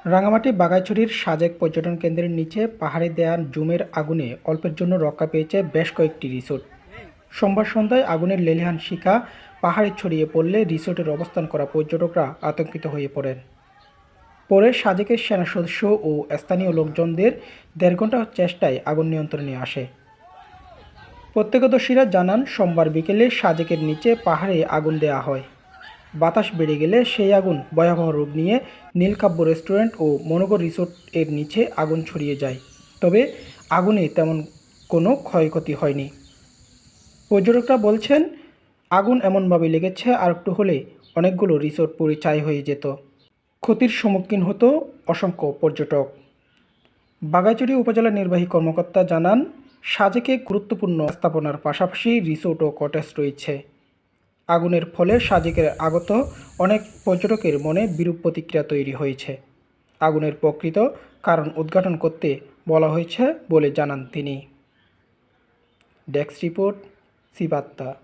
রাঙামাটি বাগাইছড়ির সাজেক পর্যটন কেন্দ্রের নিচে পাহাড়ে দেয়া জুমের আগুনে অল্পের জন্য রক্ষা পেয়েছে বেশ কয়েকটি রিসোর্ট। সোমবার সন্ধ্যায় আগুনের লেলিহান শিখা পাহাড়ে ছড়িয়ে পড়লে রিসোর্টের অবস্থান করা পর্যটকরা আতঙ্কিত হয়ে পড়েন। পরে সাজেকের সেনা সদস্য ও স্থানীয় লোকজনদের ১.৫ ঘণ্টা চেষ্টায় আগুন নিয়ন্ত্রণে আসে। প্রত্যক্ষদর্শীরা জানান, সোমবার বিকেলে সাজেকের নিচে পাহাড়ে আগুন দেয়া হয়। বাতাস বেড়ে গেলে সেই আগুন ভয়াবহ রূপ নিয়ে নীলকাব্য রেস্টুরেন্ট ও মনোগর রিসোর্ট এর নিচে আগুন ছড়িয়ে যায়। তবে আগুনে তেমন কোনো ক্ষয়ক্ষতি হয়নি। পর্যটকরা বলছেন, আগুন এমনভাবে লেগেছে আর একটু হলে অনেকগুলো রিসোর্ট পুড়ে ছাই হয়ে যেত। ক্ষতির সম্মুখীন হতো অসংখ্য পর্যটক। বাগাইছড়ি উপজেলা নির্বাহী কর্মকর্তা জানান, সাজেকে গুরুত্বপূর্ণ স্থাপনার পাশাপাশি রিসোর্ট ও কটেজ রয়েছে। আগুনের ফলে সাজেকের আগত অনেক পর্যটকের মনে বিরূপ প্রতিক্রিয়া তৈরি হয়েছে। আগুনের প্রকৃত কারণ উদ্ঘাটন করতে বলা হয়েছে বলে জানান তিনি। ডেস্ক রিপোর্ট, সি বার্তা।